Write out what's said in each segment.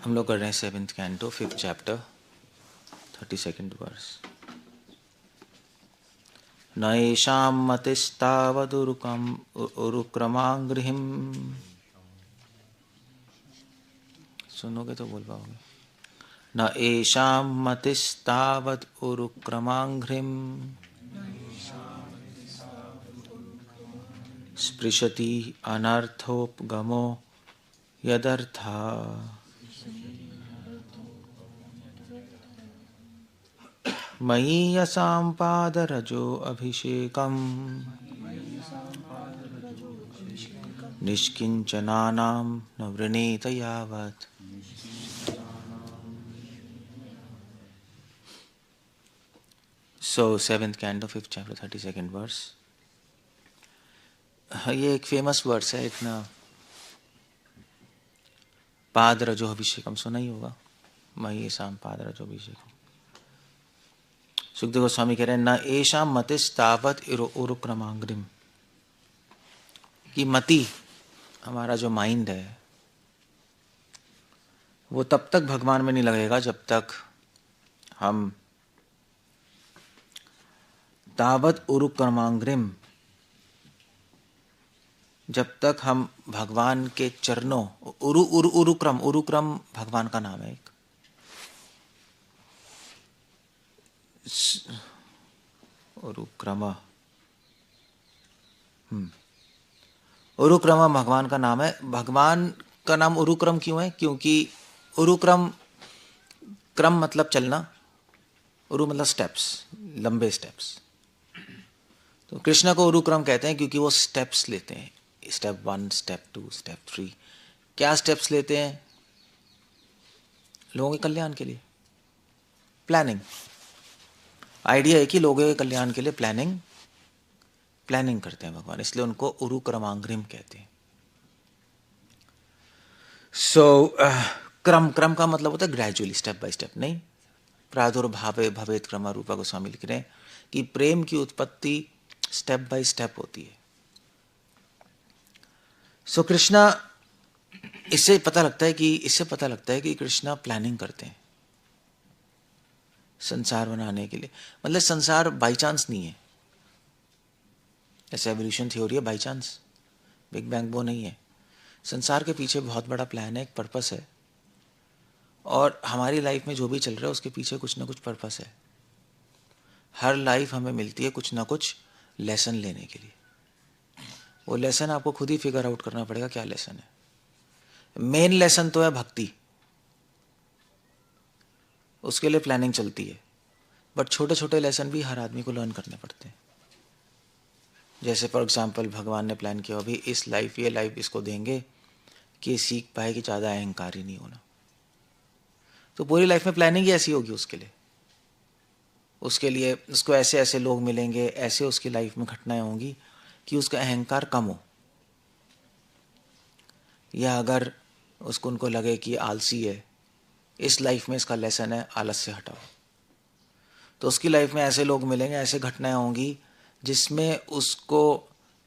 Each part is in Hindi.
हम लोग कर रहे हैं 7th canto 5th chapter 32nd verse. न येषां मतिस्तावदुरुक्रमाङ्गृहिं। सुनोगे तो बोल पाओगे। न येषां मतिस्तावदुरुक्रमाङ्घ्रिं स्पृशति अनर्थोपगमो यदर्था। मयीयसां पादरजो अभिषेकम् निष्किञ्चनानां न वृणीत यावत्। So 7th canto 5th chapter 32nd verse। ये एक फेमस वर्स है, एक ना पादरजो अभिषेकम सुना ही होगा। मयीयसां पादरजो अभिषेकम। सुखदेव गोस्वामी कह रहे हैं न एषां मतिस्तावत् उरुक्रमांग्रिम, कि मति हमारा जो माइंड है वो तब तक भगवान में नहीं लगेगा जब तक हम तावत उरुक्रमांग्रिम, जब तक हम भगवान के चरणों उरुक्रम, उरुक्रम भगवान का नाम है एक। उरुक्रम उरुक्रम भगवान का नाम है। भगवान का नाम उरुक्रम क्यों है? क्योंकि उरुक्रम, क्रम मतलब चलना, उरु मतलब स्टेप्स, लंबे स्टेप्स। तो कृष्ण को उरुक्रम कहते हैं क्योंकि वो स्टेप्स लेते हैं, स्टेप 1, स्टेप 2, स्टेप 3। क्या स्टेप्स लेते हैं? लोगों के कल्याण के लिए, प्लानिंग। आइडिया है कि लोगों के कल्याण के लिए प्लानिंग करते हैं भगवान, इसलिए उनको उरुक्रमांग्रिम कहते हैं। क्रम का मतलब होता है ग्रेजुअली, स्टेप बाय स्टेप नहीं। प्रादुर्भावे भवेत क्रम, रूपा गोस्वामी लिख रहे हैं कि प्रेम की उत्पत्ति स्टेप बाय स्टेप होती है। कृष्णा, इससे पता लगता है कि कृष्णा प्लानिंग करते हैं संसार बनाने के लिए। मतलब संसार बाई चांस नहीं है, ऐसे एवोल्यूशन थ्योरी है, बाई चांस बिग बैंग वो नहीं है। संसार के पीछे बहुत बड़ा प्लान है, एक पर्पस है, और हमारी लाइफ में जो भी चल रहा है उसके पीछे कुछ ना कुछ पर्पस है। हर लाइफ हमें मिलती है कुछ ना कुछ लेसन लेने के लिए। वो लेसन आपको खुद ही फिगर आउट करना पड़ेगा क्या लेसन है। मेन लेसन तो है भक्ति, उसके लिए प्लानिंग चलती है, बट छोटे छोटे लेसन भी हर आदमी को लर्न करने पड़ते हैं। जैसे फॉर एग्जाम्पल भगवान ने प्लान किया अभी इस लाइफ, ये लाइफ इसको देंगे कि ये सीख पाए कि ज़्यादा अहंकारी नहीं होना। तो पूरी लाइफ में प्लानिंग ही ऐसी होगी उसके लिए। उसको ऐसे ऐसे लोग मिलेंगे, ऐसे उसकी लाइफ में घटनाएं होंगी कि उसका अहंकार कम हो। या अगर उनको लगे कि आलसी है, इस लाइफ में इसका लेसन है आलस से हटाओ, तो उसकी लाइफ में ऐसे लोग मिलेंगे, ऐसे घटनाएं होंगी जिसमें उसको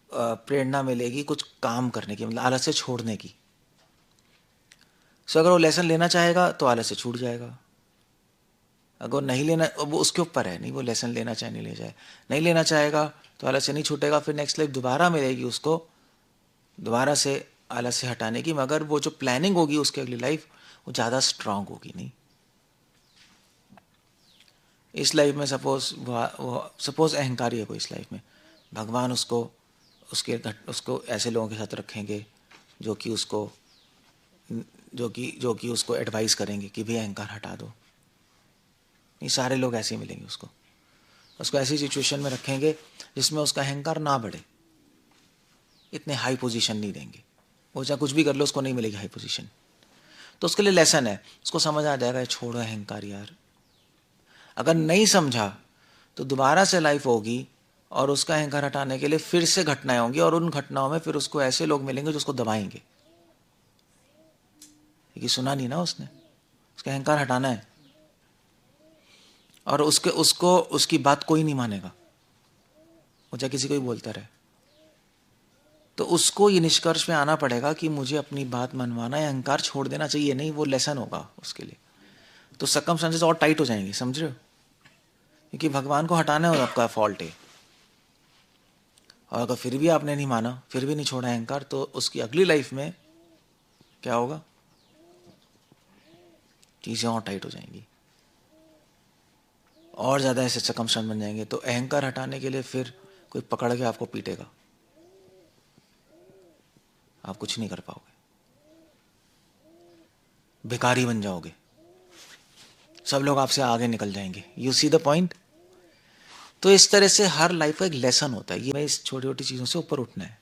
प्रेरणा मिलेगी कुछ काम करने की, मतलब आलस से छोड़ने की। अगर वो लेसन लेना चाहेगा तो आलस से छूट जाएगा। अगर नहीं लेना, वो उसके ऊपर है, नहीं वो लेसन लेना चाहे नहीं ले जाए, नहीं लेना चाहेगा तो आलस से नहीं छूटेगा। फिर नेक्स्ट लाइफ दोबारा मिलेगी उसको दोबारा से आलस से हटाने की, मगर वो जो प्लानिंग होगी उसकी अगली लाइफ वो ज़्यादा स्ट्रांग होगी। नहीं, इस लाइफ में सपोज अहंकारी है कोई, इस लाइफ में भगवान उसको ऐसे लोगों के साथ रखेंगे जो कि उसको एडवाइस करेंगे कि भाई अहंकार हटा दो। नहीं, सारे लोग ऐसे ही मिलेंगे उसको ऐसी सिचुएशन में रखेंगे जिसमें उसका अहंकार ना बढ़े, इतने हाई पोजीशन नहीं देंगे। वो चाहे कुछ भी कर लो उसको नहीं मिलेगी हाई पोजीशन। तो उसके लिए लेसन है, उसको समझ आ जाएगा छोड़ो अहंकार यार। अगर नहीं समझा तो दोबारा से लाइफ होगी और उसका अहंकार हटाने के लिए फिर से घटनाएं होंगी, और उन घटनाओं में फिर उसको ऐसे लोग मिलेंगे जो उसको दबाएंगे कि सुना नहीं ना उसने, उसका अहंकार हटाना है, और उसकी बात कोई नहीं मानेगा, वो चाहे किसी को ही बोलता रहे। तो उसको ये निष्कर्ष पे आना पड़ेगा कि मुझे अपनी बात मनवाना है, अहंकार छोड़ देना चाहिए, नहीं वो लेसन होगा उसके लिए। तो सर्कमस्टेंसेस और टाइट हो जाएंगे, समझ रहे हो, क्योंकि भगवान को हटाना है, आपका फॉल्ट है। और अगर फिर भी आपने नहीं माना, फिर भी नहीं छोड़ा अहंकार, तो उसकी अगली लाइफ में क्या होगा, चीज़ें और टाइट हो जाएंगी, और ज़्यादा ऐसे सर्कमस्टेंस बन जाएंगे। तो अहंकार हटाने के लिए फिर कोई पकड़ के आपको पीटेगा, आप कुछ नहीं कर पाओगे, भिखारी बन जाओगे, सब लोग आपसे आगे निकल जाएंगे। You see the point. तो इस तरह से हर लाइफ का एक लेसन होता है, ये इस छोटी छोटी चीज़ों से ऊपर उठना है।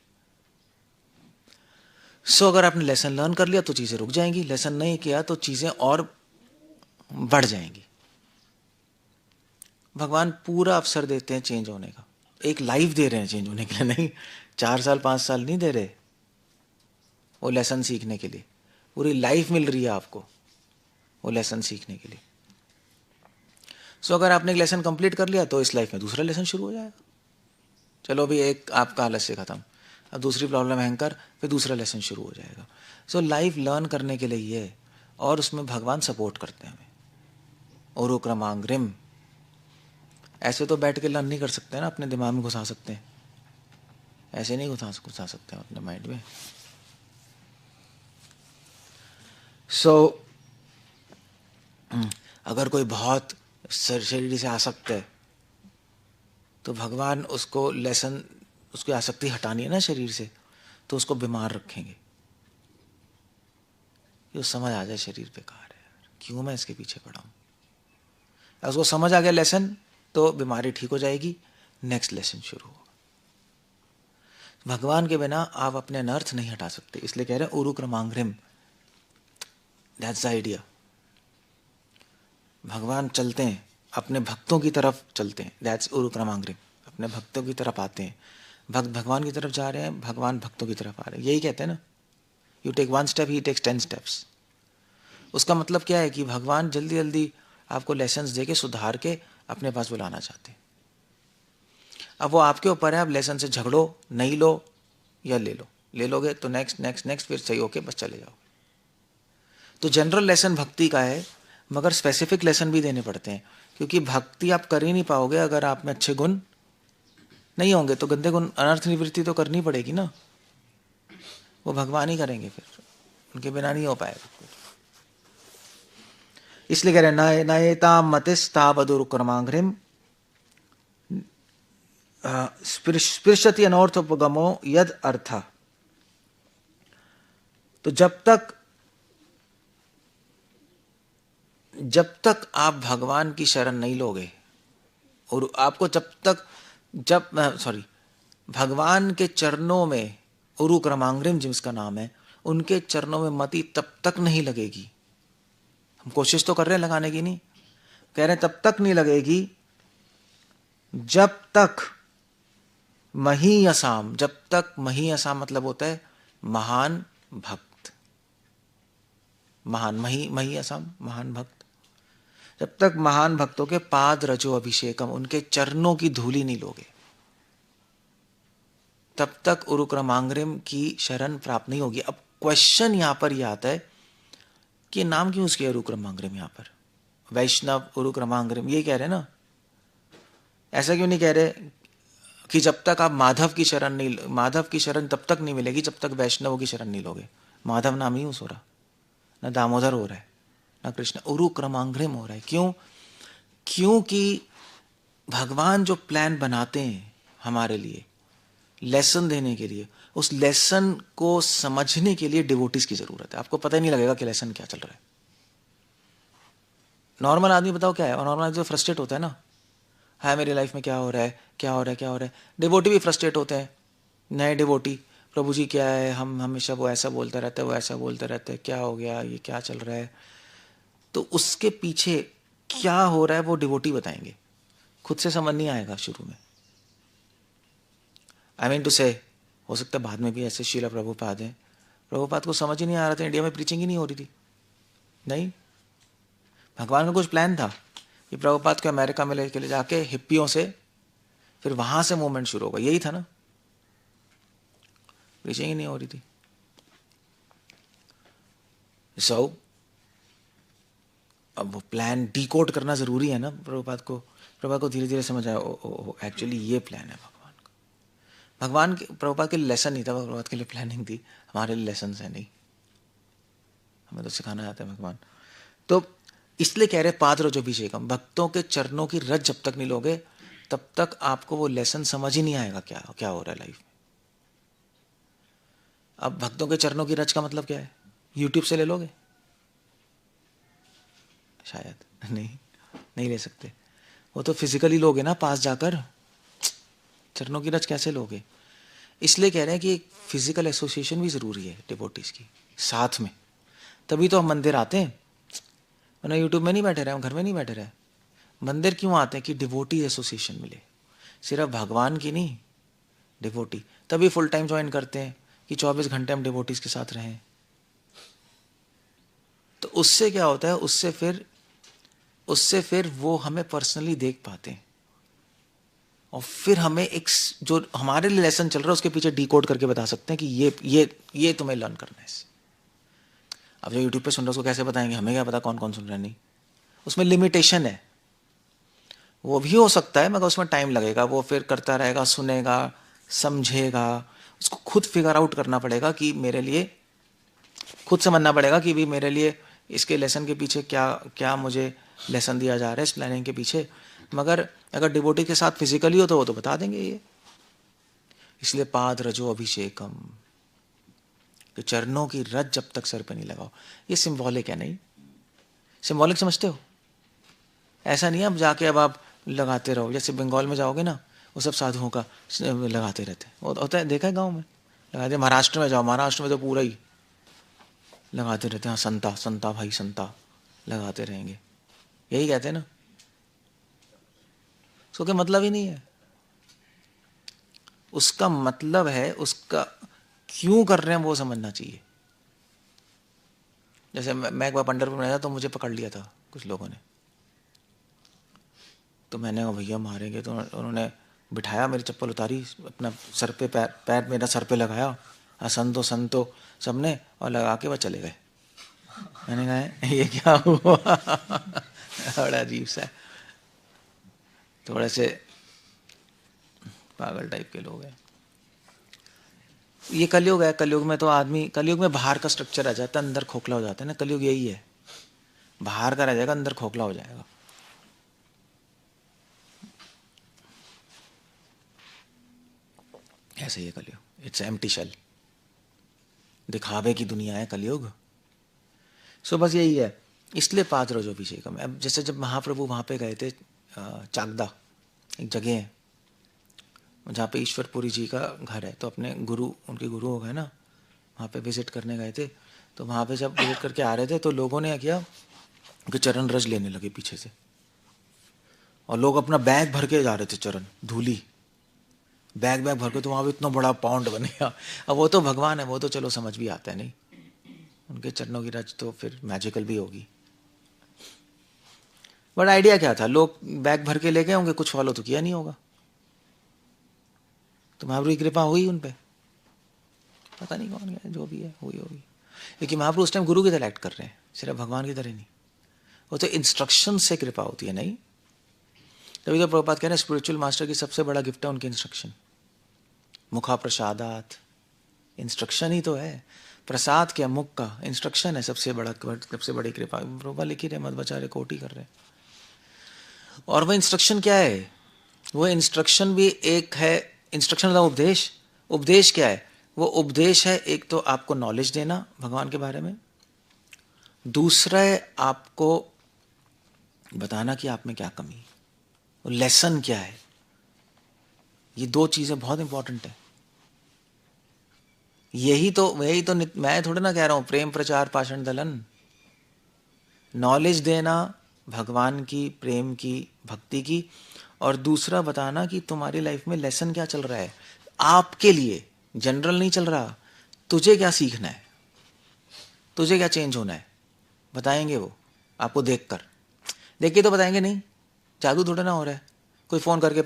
सो अगर आपने लेसन लर्न कर लिया तो चीज़ें रुक जाएंगी, लेसन नहीं किया तो चीज़ें और बढ़ जाएंगी। भगवान पूरा अवसर देते हैं चेंज होने का, एक लाइफ दे रहे हैं चेंज होने के लिए, नहीं 4 साल 5 साल नहीं दे रहे, वो लेसन सीखने के लिए पूरी लाइफ मिल रही है आपको, वो लेसन सीखने के लिए। सो अगर आपने एक लेसन कंप्लीट कर लिया तो इस लाइफ में दूसरा लेसन शुरू हो जाएगा। चलो अभी एक आपका आलस्य खत्म, अब दूसरी प्रॉब्लम अहंकार, फिर दूसरा लेसन शुरू हो जाएगा। सो लाइफ लर्न करने के लिए ये है, और उसमें भगवान सपोर्ट करते हैं हमें। ओरु क्रमांग्रिम, ऐसे तो बैठ के लर्न नहीं कर सकते ना, अपने दिमाग में घुसा सकते हैं, ऐसे नहीं घुसा सकते हैं अपने माइंड में। सो अगर कोई बहुत शरीर से आसक्त है तो भगवान उसको लेसन, उसकी आसक्ति हटानी है ना शरीर से, तो उसको बीमार रखेंगे कि उस समझ आ जाए शरीर बेकार है, क्यों मैं इसके पीछे पड़ा हूँ। उसको समझ आ गया लेसन तो बीमारी ठीक हो जाएगी, नेक्स्ट लेसन शुरू होगा। भगवान के बिना आप अपने अनर्थ नहीं हटा सकते, इसलिए कह रहे हैं उरु क्रमांग्रिम, दैट्स द आइडिया। भगवान चलते हैं, अपने भक्तों की तरफ चलते हैं, दैट्स उरु क्रमांग्रिम, अपने भक्तों की तरफ आते हैं। भक्त भगवान की तरफ जा रहे हैं, भगवान भक्तों की तरफ आ रहे हैं, यही कहते हैं ना, you take 1 step, he takes 10 steps. उसका मतलब क्या है कि भगवान जल्दी जल्दी आपको लेसन्स दे के सुधार के अपने पास बुलाना चाहते हैं। अब वो आपके ऊपर है, आप लेसन से झगड़ो, नहीं लो या ले लो, ले लोगे तो नेक्स्ट नेक्स्ट नेक्स्ट, फिर सही होके बस चले जाओगे। तो जनरल लेसन भक्ति का है, मगर स्पेसिफिक लेसन भी देने पड़ते हैं, क्योंकि भक्ति आप कर ही नहीं पाओगे अगर आप में अच्छे गुण नहीं होंगे। तो गंदे गुण, अनर्थ निवृत्ति तो करनी पड़ेगी ना, वो भगवान ही करेंगे, फिर उनके बिना नहीं हो पाएगा। इसलिए कह रहे नएता मतिस्तावदुरुक्रमांघ्रिम स्पृशति अनर्थोपगमो यद अर्थ। तो जब तक आप भगवान की शरण नहीं लोगे, और आपको भगवान के चरणों में, उरु क्रमांग्रिम जिसका नाम है, उनके चरणों में मति तब तक नहीं लगेगी। हम कोशिश तो कर रहे हैं लगाने की, नहीं कह रहे तब तक नहीं लगेगी जब तक महीयसाम, जब तक महीयसाम मतलब होता है महान भक्त, महान महीयसाम महान भक्त, जब तक महान भक्तों के पाद रजो अभिषेकम, उनके चरणों की धूली नहीं लोगे, तब तक उरु क्रमांग्रिम की शरण प्राप्त नहीं होगी। अब क्वेश्चन यहां पर यह आता है कि नाम क्यों उसके उरु क्रमांग्रिम, यहां पर वैष्णव उरु क्रमांग्रिम ये कह रहे ना, ऐसा क्यों नहीं कह रहे कि जब तक आप माधव की शरण नहीं, माधव की शरण तब तक नहीं मिलेगी जब तक वैष्णवों की शरण नहीं लोगे। माधव नाम ही यूज हो रहा, ना दामोदर हो रहा है, ना कृष्ण, उरु क्रमांग्रिम हो रहा है। क्यों? क्योंकि भगवान जो प्लान बनाते हैं हमारे लिए लेसन देने के लिए, उस लेसन को समझने के लिए डिवोटीज की जरूरत है। आपको पता ही नहीं लगेगा कि लेसन क्या चल रहा है। नॉर्मल आदमी बताओ क्या है, और नॉर्मल आदमी जो फ्रस्ट्रेट होता है ना, हाय मेरी लाइफ में क्या हो रहा है, क्या हो रहा है, क्या हो रहा है। डिवोटी भी फ्रस्ट्रेट होते हैं, नए डिवोटी, प्रभु जी क्या है, हम हमेशा वो ऐसा बोलते रहते हैं, वो ऐसा बोलते रहते हैं, क्या हो गया, ये क्या चल रहा है। तो उसके पीछे क्या हो रहा है वो डिवोटी बताएंगे, खुद से समझ नहीं आएगा शुरू में। आई मीन टू से, हो सकता है बाद में भी ऐसे शीला प्रभुपाद हैं, प्रभुपाद को समझ ही नहीं आ रहा था, इंडिया में प्रीचिंग ही नहीं हो रही थी। नहीं, भगवान का कुछ प्लान था कि प्रभुपाद को अमेरिका में लेके जाके हिप्पियों से फिर वहां से मूवमेंट शुरू होगा, यही था ना। प्रीचिंग ही नहीं हो रही थी। सो अब वो प्लान डिकोड करना ज़रूरी है ना। प्रभुपाद को धीरे धीरे समझ आया, ओ एक्चुअली ये प्लान है भगवान का। भगवान के प्रभुपाद के लिए लेसन नहीं था, प्रभुपाद के लिए प्लानिंग थी। हमारे लिए लेसन है नहीं, हमें तो सिखाना आता है भगवान। तो इसलिए कह रहे पाद रजो अभिषेकम, भक्तों के चरणों की रज जब तक नहीं लोगे तब तक आपको वो लेसन समझ ही नहीं आएगा क्या क्या हो रहा है लाइफ में। अब भक्तों के चरणों की रज का मतलब क्या है? यूट्यूब से ले लोगे? शायद नहीं ले सकते। वो तो फिजिकली लोगे ना, पास जाकर। चरणों की रज कैसे लोगे? इसलिए कह रहे हैं कि एक फिजिकल एसोसिएशन भी ज़रूरी है डिवोटीज की साथ में, तभी तो हम मंदिर आते हैं। वरना यूट्यूब में नहीं बैठे रहे, हम घर में नहीं बैठे रहे। मंदिर क्यों आते हैं? कि डिवोटी एसोसिएशन मिले, सिर्फ भगवान की नहीं, डिवोटी। तभी फुल टाइम ज्वाइन करते हैं कि 24 घंटे हम डिवोटीज के साथ रहें। तो उससे क्या होता है, उससे फिर वो हमें पर्सनली देख पाते हैं, और फिर हमें एक जो हमारे लिए लेसन चल रहा है उसके पीछे डिकोड करके बता सकते हैं कि ये तुम्हें लर्न करना है इससे। अब जो यूट्यूब पे सुन रहे उसको कैसे बताएंगे? हमें क्या पता कौन कौन सुन रहा है? नहीं, उसमें लिमिटेशन है। वो भी हो सकता है मगर उसमें टाइम लगेगा। वो फिर करता रहेगा, सुनेगा, समझेगा, उसको खुद फिगर आउट करना पड़ेगा कि मेरे लिए, खुद समझना पड़ेगा कि भी मेरे लिए इसके लेसन के पीछे क्या क्या मुझे लेसन दिया जा रहा है इस प्लानिंग के पीछे। मगर अगर डिवोटी के साथ फिजिकली हो तो वो तो बता देंगे ये। इसलिए पाद रजो अभिषेकम, कि चरणों की रज जब तक सर पे नहीं लगाओ। ये सिंबॉलिक है, नहीं सिंबॉलिक समझते हो? ऐसा नहीं है अब जाके अब आप लगाते रहो। जैसे बंगाल में जाओगे ना, वो सब साधुओं का लगाते रहते हैं, वो होता है, देखा है गाँव में लगाते। महाराष्ट्र में जाओ, महाराष्ट्र में तो पूरा ही लगाते रहते हैं। संता संता भाई संता लगाते रहेंगे, यही कहते हैं ना। उसका क्या मतलब ही नहीं है। उसका मतलब है, उसका क्यों कर रहे हैं वो समझना चाहिए। जैसे मैं एक बार पंढरपुर में आया तो मुझे पकड़ लिया था कुछ लोगों ने, तो मैंने कहा भैया मारेंगे, तो उन्होंने बिठाया, मेरी चप्पल उतारी, अपना सर पे पैर मेरा सर पे लगाया, संतो संतो सबने, और लगा के वह चले गए। मैंने कहा ये क्या हुआ? बड़ा अजीब सा है, थोड़े से पागल टाइप के लोग हैं। ये कलयुग है। कलयुग में तो आदमी, कलयुग में बाहर का स्ट्रक्चर आ जाता है, अंदर खोखला हो जाता है ना। कलयुग यही है, बाहर का रह जाएगा, अंदर खोखला हो जाएगा। ऐसे ही है कलयुग, इट्स एम्प्टी शेल, दिखावे की दुनिया है कलयुग। सो बस यही है। इसलिए पाद रजो अभिषेकम। अब जैसे जब महाप्रभु वहाँ पे गए थे, चाकदा एक जगह है जहाँ पे ईश्वरपुरी जी का घर है, तो अपने गुरु, उनके गुरु हो गए ना, वहाँ पे विजिट करने गए थे। तो वहाँ पे जब विजिट करके आ रहे थे तो लोगों ने क्या किया कि चरण रज लेने लगे पीछे से, और लोग अपना बैग भर के जा रहे थे, चरण धूली बैग भर के। तो वहाँ पे इतना बड़ा पाउंड बन गया। अब वो तो भगवान है, वो तो चलो समझ भी आता है, नहीं उनके चरणों की रज तो फिर मैजिकल भी होगी। बट आइडिया क्या था, लोग बैग भर के ले गए होंगे, कुछ फॉलो तो किया नहीं होगा, तो महाप्रभु की कृपा हुई उन पे, पता नहीं कौन गया, जो भी है हुई होगी। लेकिन महाप्रभु उस टाइम गुरु की तरह एक्ट कर रहे हैं, सिर्फ भगवान की तरह नहीं। वो तो इंस्ट्रक्शन से कृपा होती है, नहीं। तभी तो प्रभुपाद कह रहे हैं स्पिरिचुअल मास्टर की सबसे बड़ा गिफ्ट है उनकी इंस्ट्रक्शन। मुखा प्रसादात, इंस्ट्रक्शन ही तो है। प्रसाद क्या, मुख का इंस्ट्रक्शन है सबसे बड़ी कृपा। प्रभुपाद लिख ही रहे, मत बचारे कोटि कर रहे। और वह इंस्ट्रक्शन क्या है? वो इंस्ट्रक्शन भी एक है, इंस्ट्रक्शन का उपदेश। उपदेश क्या है? वो उपदेश है, एक तो आपको नॉलेज देना भगवान के बारे में, दूसरा है आपको बताना कि आप में क्या कमी है, लेसन क्या है। ये दो चीजें बहुत इंपॉर्टेंट है। यही तो मैं थोड़ा ना कह रहा हूं प्रेम प्रचार पाषण दलन। नॉलेज देना भगवान की, प्रेम की, भक्ति की, और दूसरा बताना कि तुम्हारी लाइफ में लेसन क्या चल रहा है आपके लिए, जनरल नहीं चल रहा। तुझे क्या सीखना है, तुझे क्या चेंज होना है, बताएंगे वो आपको देख के तो बताएंगे नहीं। जादू थोड़ा ना हो रहा है। कोई फ़ोन करके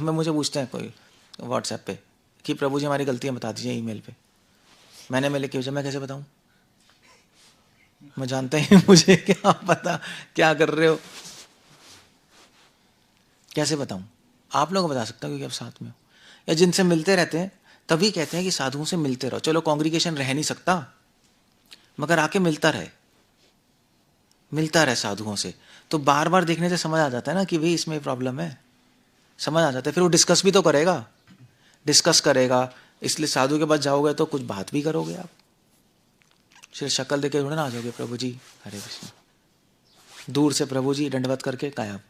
मुझे पूछते हैं कोई व्हाट्सएप पे कि प्रभु जी हमारी गलतियाँ बता दीजिए ईमेल पे। मैंने मेल लिखी, मैं कैसे बताऊँ? मैं जानता ही मुझे क्या पता क्या कर रहे हो, कैसे बताऊँ? आप लोग बता सकते हो क्योंकि आप साथ में हो, या जिनसे मिलते रहते हैं तभी कहते हैं कि साधुओं से मिलते रहो। चलो कांग्रीगेशन रह नहीं सकता, मगर आके मिलता रहे साधुओं से, तो बार बार देखने से समझ आ जाता है ना कि भाई इसमें प्रॉब्लम है, समझ आ जाता है। फिर वो डिस्कस भी तो करेगा, इसलिए साधु के पास जाओगे तो कुछ बात भी करोगे आप, सिर्फ शक्ल देखे थोड़ा ना आ जाओगे प्रभु जी हरे कृष्ण, दूर से प्रभु जी दंडवत करके गायब,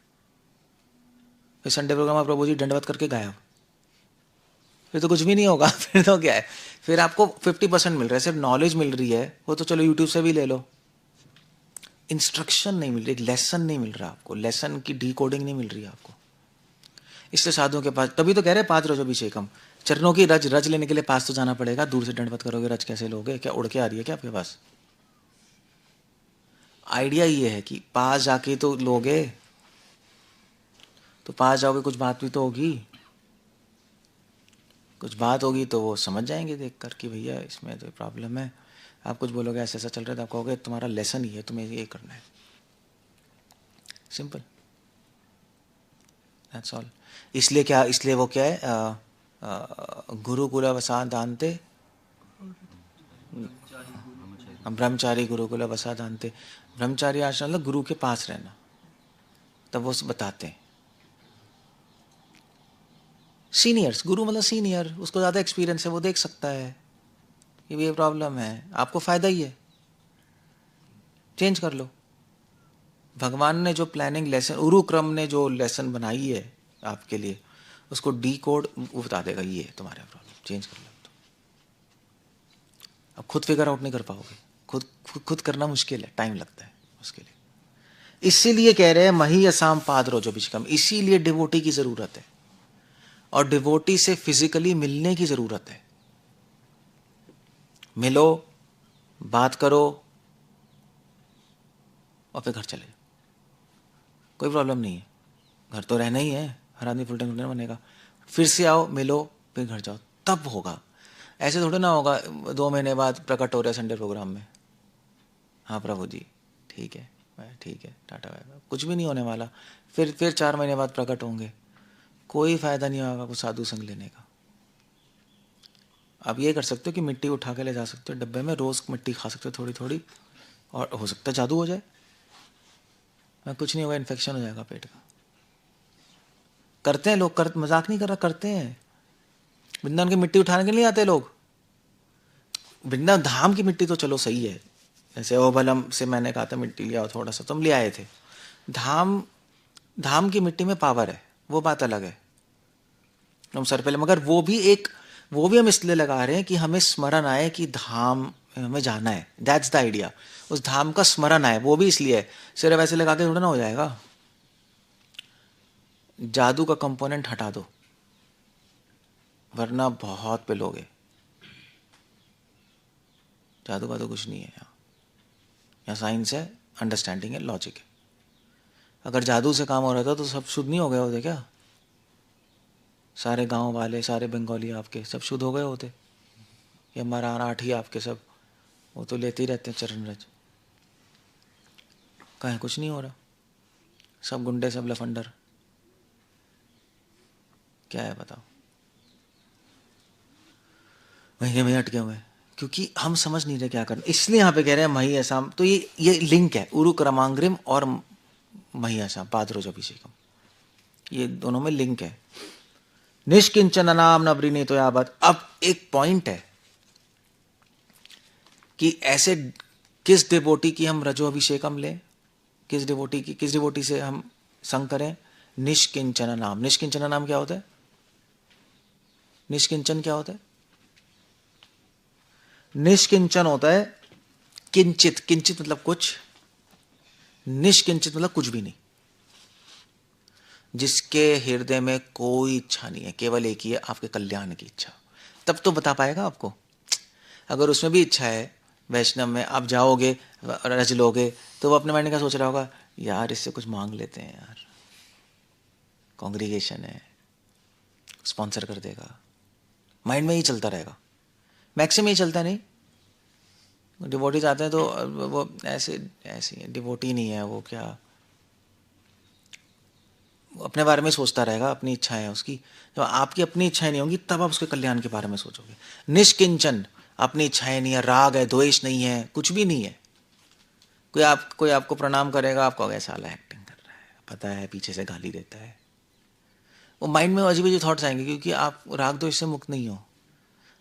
फिर संडे प्रोग्राम में प्रभु जी दंडवत करके गायब, फिर तो कुछ भी नहीं होगा। फिर तो क्या है, फिर आपको 50% मिल रहा है, सिर्फ नॉलेज मिल रही है, वो तो चलो यूट्यूब से भी ले लो, इंस्ट्रक्शन नहीं मिल रही, लेसन नहीं मिल रहा आपको, लेसन की डिकोडिंग नहीं मिल रही है आपको। इसलिए साधुओं के पास, तभी तो कह रहे हैं 5 रोज अभिषेकम, चरणों की रज लेने के लिए पास तो जाना पड़ेगा। दूर से दंडवत करोगे, रज कैसे लोगे? क्या उड़ के आ रही है क्या आपके पास? आइडिया ये है कि पास जाके तो लोगे, तो पास जाओगे कुछ बात भी तो होगी, कुछ बात होगी तो वो समझ जाएंगे देख कर कि भैया इसमें तो प्रॉब्लम है। आप कुछ बोलोगे ऐसा ऐसा चल रहा है, तो आप कहोगे तुम्हारा लेसन ही है, तुम्हें ये करना है, सिंपल, दैट्स ऑल। इसलिए क्या, इसलिए वो क्या है, गुरुकुल वसादान्ते, ब्रह्मचारी गुरुकुल वसादान्ते, ब्रह्मचारी आश्रम मतलब गुरु के पास रहना, तब वो बताते हैं। सीनियर्स, गुरु मतलब सीनियर, उसको ज़्यादा एक्सपीरियंस है, वो देख सकता है कि ये प्रॉब्लम है, आपको फ़ायदा ही है, चेंज कर लो। भगवान ने जो प्लानिंग लेसन, उरुक्रम ने जो लेसन बनाई है आपके लिए, उसको डी कोड वो बता देगा, ये है तुम्हारा प्रॉब्लम, चेंज कर लो। तो अब खुद फिगर आउट नहीं कर पाओगे, खुद करना मुश्किल है, टाइम लगता है उसके लिए। इसीलिए कह रहे हैं मही असाम पाद रोजो बिचकम, इसीलिए डिवोटी की जरूरत है, और डिवोटी से फिजिकली मिलने की जरूरत है। मिलो, बात करो और फिर घर चले जाओ, कोई प्रॉब्लम नहीं है, घर तो रहना ही है, हर आदमी फुल टाइम नहीं बनेगा। फिर से आओ, मिलो, फिर घर जाओ, तब होगा। ऐसे थोड़ा ना होगा 2 महीने बाद प्रकट हो रहा है संडे प्रोग्राम में, हाँ प्रभु जी ठीक है, ठीक है, टाटा बाय बाय, कुछ भी नहीं होने वाला। फिर 4 महीने बाद प्रकट होंगे, कोई फ़ायदा नहीं होगा कुछ साधु संग लेने का। आप ये कर सकते हो कि मिट्टी उठा के ले जा सकते हो डब्बे में, रोज़ मिट्टी खा सकते हो थोड़ी थोड़ी, और हो सकता है जादू हो जाए, कुछ नहीं होगा, इन्फेक्शन हो जाएगा पेट का। करते हैं लोग, मजाक नहीं कर रहा, करते हैं। वृंदावन की मिट्टी उठाने के लिए आते लोग, वृंदावन धाम की मिट्टी तो चलो सही है, जैसे ओबलम से मैंने कहा था मिट्टी लिया थोड़ा सा, तुम ले आए थे। धाम की मिट्टी में पावर है, वो बात अलग है, तुम सर पे, मगर वो भी हम इसलिए लगा रहे हैं कि हमें स्मरण आए कि धाम हमें जाना है, दैट्स द आइडिया, उस धाम का स्मरण आए, वो भी इसलिए है। सिर्फ ऐसे लगा के थोड़ा ना हो जाएगा, जादू का कंपोनेंट हटा दो, वरना बहुत पिलोगे। जादू का तो कुछ नहीं है यहाँ साइंस है, अंडरस्टैंडिंग है, लॉजिक है। अगर जादू से काम हो रहा था तो सब शुद्ध नहीं हो गए होते क्या? सारे गांव वाले, सारे बंगाली आपके सब शुद्ध हो गए होते, या मराठी आपके सब, वो तो लेते ही रहते हैं चरण रज, कहीं कुछ नहीं हो रहा, सब गुंडे, सब लफंडर, क्या है बताओ? महीने में अटके हुए हैं, क्योंकि हम समझ नहीं रहे क्या करना, इसलिए यहाँ पे कह रहे हैं मही असाम। तो ये लिंक है, उरु क्रमांग्रिम और मही असाम पादरोज अभिषेकम, ये दोनों में लिंक है। निष्किंचन नाम नवरीनी तो यावत। अब एक पॉइंट है कि ऐसे किस डिवोटी की हम रजो अभिषेकम लें, किस डिवोटी से हम संग करें? निष्किंचन नाम। निष्किंचन नाम क्या होता है? निष्किंचन क्या होता है? निष्किंचन होता है किंचित, किंचित मतलब कुछ, निष्किंचित मतलब कुछ भी नहीं, जिसके हृदय में कोई इच्छा नहीं है, केवल एक ही है, आपके कल्याण की इच्छा। तब तो बता पाएगा आपको। अगर उसमें भी इच्छा है, वैष्णव में आप जाओगे, रज लोगे, तो वो अपने माइंड में क्या सोच रहा होगा, यार इससे कुछ मांग लेते हैं, यार कांग्रीगेशन है, स्पॉन्सर कर देगा, माइंड में ही चलता रहेगा, मैक्सिमम ही चलता नहीं। डिवोटीज आते हैं तो वो ऐसे ऐसे डिवोटी नहीं है वो, क्या अपने बारे में सोचता रहेगा, अपनी इच्छाएं है उसकी। जब आपकी अपनी इच्छाएं नहीं होंगी तब आप उसके कल्याण के बारे में सोचोगे। निष्किंचन, अपनी इच्छाएं नहीं है, राग है, द्वेष नहीं है, कुछ भी नहीं है। कोई आपको प्रणाम करेगा, आपको ऐसा वाला एक्टिंग कर रहा है, पता है पीछे से गाली देता है, वो माइंड में अजीब अजीब थॉट्स आएंगे, क्योंकि आप राग द्वेष से मुक्त नहीं हो।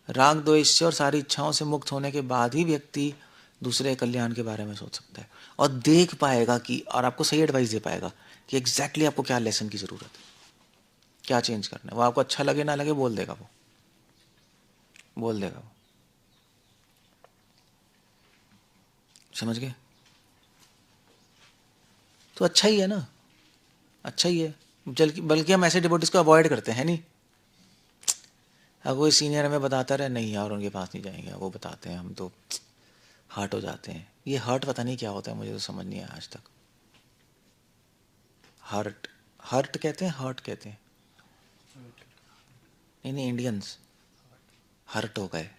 राग द्वेष से और सारी इच्छाओं से मुक्त होने के बाद ही व्यक्ति दूसरे कल्याण के बारे में सोच सकता है और देख पाएगा कि, और आपको सही एडवाइस दे पाएगा कि एग्जैक्टली आपको क्या लेसन की ज़रूरत है, क्या चेंज करना है। वो आपको अच्छा लगे ना लगे बोल देगा, वो बोल देगा वो। समझ गए? तो अच्छा ही है ना, अच्छा ही है। बल्कि हम ऐसे डिवोटीज को अवॉइड करते हैं नहीं। अब कोई सीनियर हमें बताता रहे, नहीं यार उनके पास नहीं जाएंगे, वो बताते हैं, हम तो हर्ट हो जाते हैं। ये हर्ट पता नहीं क्या होता है, मुझे तो समझ नहीं आया आज तक। हर्ट, हर्ट कहते हैं, हर्ट कहते हैं? नहीं नहीं, इंडियंस हर्ट हो गए,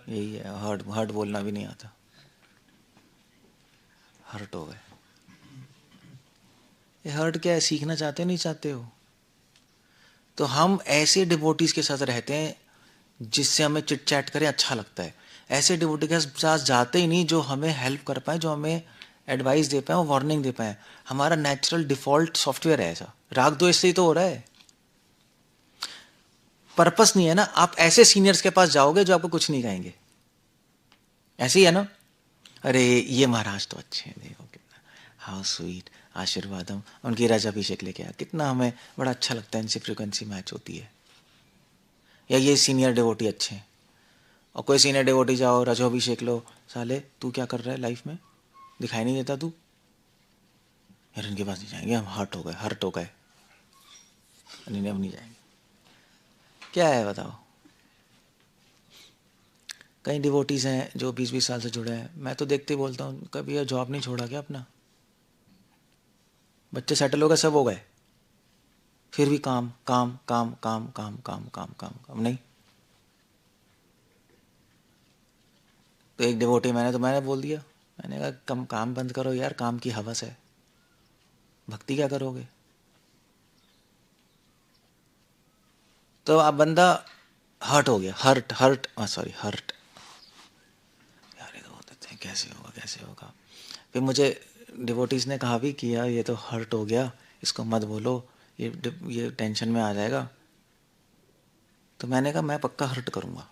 यही है। हर्ट, हर्ट बोलना भी नहीं आता, हर्ट हो गए। ये हर्ट क्या है? सीखना चाहते हो नहीं चाहते हो? तो हम ऐसे डिवोटीज के साथ रहते हैं जिससे हमें चिट चैट करें, अच्छा लगता है। ऐसे डिवोटी के साथ जाते ही नहीं जो हमें हेल्प कर पाए, जो हमें एडवाइस दे पाए, वार्निंग दे पाए। हमारा नेचुरल डिफॉल्ट सॉफ्टवेयर है ऐसा। राग द्वेष से ही तो हो रहा है, पर्पस नहीं है ना। आप ऐसे सीनियर्स के पास जाओगे जो आपको कुछ नहीं कहेंगे, ऐसे ही है ना। अरे ये महाराज तो अच्छे हैं, देखो कितना, हाउ स्वीट, आशीर्वादम, उनकी रजाभिषेक लेके आया, कितना हमें बड़ा अच्छा लगता है, इनसे फ्रीक्वेंसी मैच होती है। या ये सीनियर डिवोटी अच्छे हैं, और कोई सीनियर डिवोटी जाओ रजोभिषेक लो, साले तू क्या कर रहा है लाइफ में, दिखाई नहीं देता तू, यार इनके पास नहीं जाएंगे, हम हर्ट हो गए, हर्ट हो गए, नहीं अब नहीं जाएंगे। क्या है बताओ? कई डिवोटीज हैं जो 20-20 साल से जुड़े हैं, मैं तो देखते ही बोलता हूँ, कभी यह जॉब नहीं छोड़ा क्या अपना? बच्चे सेटल हो गए, सब हो गए, फिर भी काम काम काम काम काम काम काम काम काम नहीं। तो एक डिवोटी मैंने बोल दिया, मैंने कहा कम काम बंद करो यार, काम की हवस है, भक्ति क्या करोगे? तो अब बंदा हर्ट हो गया, हर्ट हर्ट सॉरी हर्ट, यार ये तो होते हैं, कैसे होगा कैसे होगा। फिर मुझे डिवोटीज ने कहा भी कि यार ये तो हर्ट हो गया, इसको मत बोलो, ये टेंशन में आ जाएगा। तो मैंने कहा मैं पक्का हर्ट करूंगा,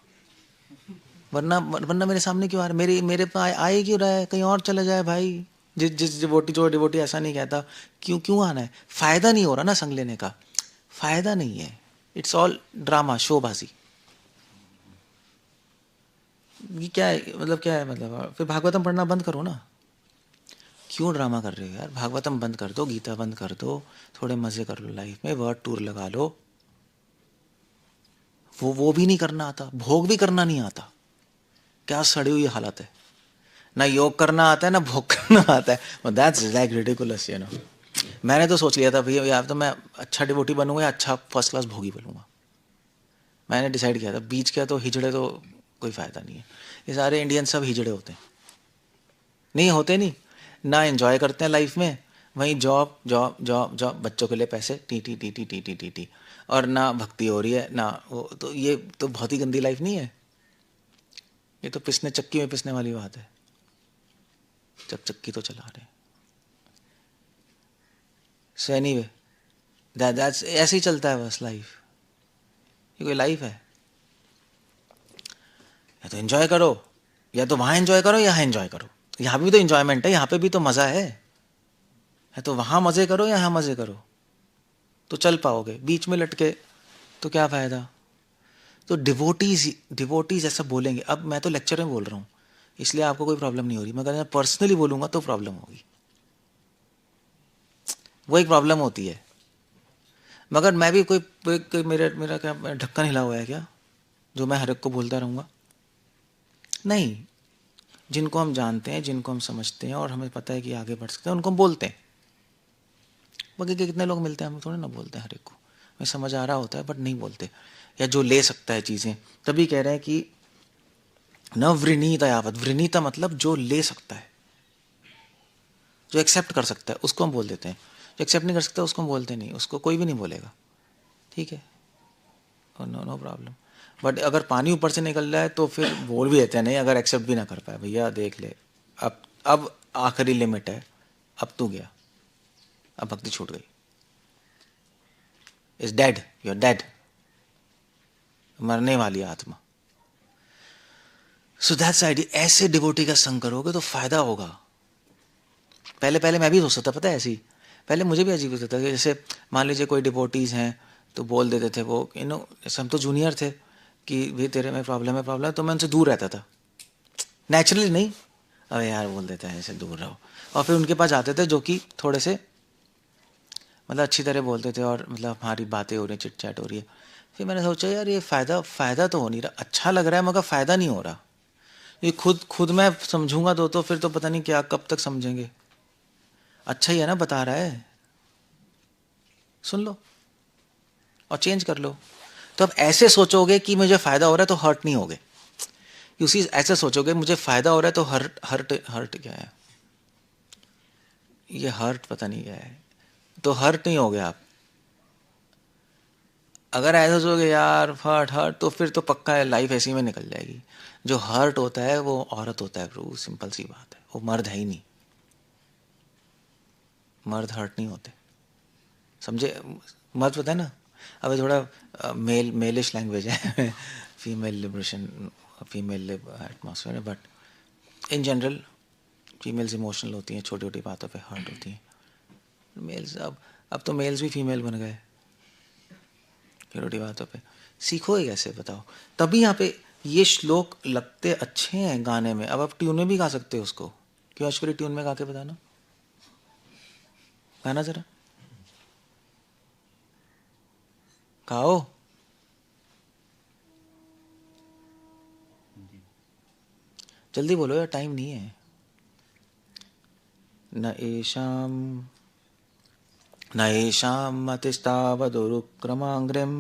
वरना वरना मेरे सामने क्यों आ रहा है, मेरे पे आए क्यों रहा है, कहीं और चला जाए भाई। जिस डिवोटी, जो डिवोटी ऐसा नहीं कहता, क्यों क्यों आना है? फायदा नहीं हो रहा ना संग लेने का, फायदा नहीं है, इट्स ऑल ड्रामा, शोबाजी। ये क्या है मतलब, क्या है मतलब? फिर भागवतम पढ़ना बंद करो ना, क्यों ड्रामा कर रहे हो यार? भागवतम बंद कर दो, गीता बंद कर दो, थोड़े मजे कर लो लाइफ में, वर्ड टूर लगा लो। वो भी नहीं करना आता, भोग भी करना नहीं आता, क्या सड़ी हुई हालत है। ना योग करना आता है ना भोग करना आता है, that's like ridiculous you know. मैंने तो सोच लिया था भैया यार, तो मैं अच्छा डिवोटी बनूंगा या अच्छा फर्स्ट क्लास भोगी बनूंगा, मैंने डिसाइड किया था। बीच का तो हिजड़े तो कोई फायदा नहीं है, ये सारे इंडियन सब हिजड़े होते हैं, नहीं होते नहीं, ना एंजॉय करते हैं लाइफ में, वहीं जॉब जॉब जॉब जॉब, बच्चों के लिए पैसे, T T T T T T T T, और ना भक्ति हो रही है ना वो। तो ये तो बहुत ही गंदी लाइफ नहीं है? ये तो पिसने, चक्की में पिसने वाली बात है, जब चक्की तो चला रहे हैं। सो एनीवे, दैट्स, ऐसे ही चलता है बस लाइफ। ये कोई लाइफ है? या तो एंजॉय करो, या तो वहां एंजॉय करो, यहाँ एंजॉय करो। यहाँ भी तो एंजॉयमेंट है, यहाँ पे भी तो मजा है। या तो वहां मजे करो या यहाँ मजे करो, तो चल पाओगे। बीच में लटके तो क्या फायदा? तो डिवोटीज, डिवोटीज ऐसा बोलेंगे। अब मैं तो लेक्चर में बोल रहा हूँ, इसलिए आपको कोई प्रॉब्लम नहीं हो रही, मगर मैं पर्सनली बोलूंगा तो प्रॉब्लम होगी, वो एक प्रॉब्लम होती है। मगर मैं भी कोई मेरा मेरा क्या ढक्कन हिला हुआ है क्या जो मैं हर एक को बोलता रहूँगा? नहीं, जिनको हम जानते हैं, जिनको हम समझते हैं और हमें पता है कि आगे बढ़ सकते हैं, उनको हम बोलते हैं। बाकी के कितने लोग मिलते हैं, हम थोड़े ना बोलते हैं हर एक को, हमें समझ आ रहा होता है बट नहीं बोलते। या जो ले सकता है चीज़ें, तभी कह रहे हैं कि न वृणीता यावत। वृणीता मतलब जो ले सकता है, जो एक्सेप्ट कर सकता है उसको हम बोल देते हैं। जो एक्सेप्ट नहीं कर सकता उसको हम बोलते नहीं, उसको कोई भी नहीं बोलेगा, ठीक है, नो नो प्रॉब्लम। बट अगर पानी ऊपर से निकल रहा है तो फिर बोल भी देते हैं नहीं, अगर एक्सेप्ट भी ना कर पाए, भैया देख ले, अब आखिरी लिमिट है, अब तू गया, अब भक्ति छूट गई, is dead, you are dead, मरने वाली आत्मा। So that's idea. ऐसे डिवोटी का संग करोगे तो फायदा होगा। पहले पहले मैं भी सोचता था, पता है, ऐसी पहले मुझे भी अजीब होता था कि जैसे मान लीजिए कोई डिवोटीज हैं तो बोल देते थे वो, जैसे हम तो जूनियर थे कि भाई तेरे में प्रॉब्लम है, तो मैं उनसे दूर रहता था, नेचुरली नहीं, अरे यार बोल देते हैं ऐसे दूर रहो। और फिर उनके पास जाते थे जो कि थोड़े से मतलब अच्छी तरह बोलते थे और मतलब हमारी बातें हो रही, चिट चैट हो रही है। फिर मैंने सोचा यार ये फ़ायदा तो हो नहीं रहा, अच्छा लग रहा है मगर फ़ायदा नहीं हो रहा। ये खुद मैं समझूंगा तो फिर तो पता नहीं क्या कब तक समझेंगे। अच्छा ही है ना, बता रहा है, सुन लो और चेंज कर लो। तो अब ऐसे सोचोगे कि मुझे फ़ायदा हो रहा है तो हर्ट नहीं होगे, उसी ऐसे सोचोगे मुझे फ़ायदा हो रहा है तो हर्ट क्या है, ये हर्ट पता नहीं क्या है, तो हर्ट नहीं हो गया आप। अगर ऐसा सोचोगे यार हर्ट हर्ट, तो फिर तो पक्का है लाइफ ऐसी में निकल जाएगी। जो हर्ट होता है वो औरत होता है प्रभु, सिंपल सी बात है, वो मर्द है ही नहीं, मर्द हर्ट नहीं होते, समझे। मर्द पता है ना, अब थोड़ा मेलिश लैंग्वेज है female liberation, female atmosphere, but in general females emotional होती हैं, छोटी छोटी बातों पे हर्ट होती हैं। मेल्स अब तो मेल्स भी फीमेल बन गए छोटी बातों पे। सीखोगे कैसे बताओ। तभी यहाँ पे ये श्लोक लगते अच्छे हैं गाने में। अब आप ट्यून में भी गा सकते हो उसको, क्यों ऐश्वर्य ट्यून में गा के बताना, गाना जरा गाओ। जल्दी बोलो यार, टाइम नहीं है। न एषां मतिस्तावदुरुक्रमांग्रिम,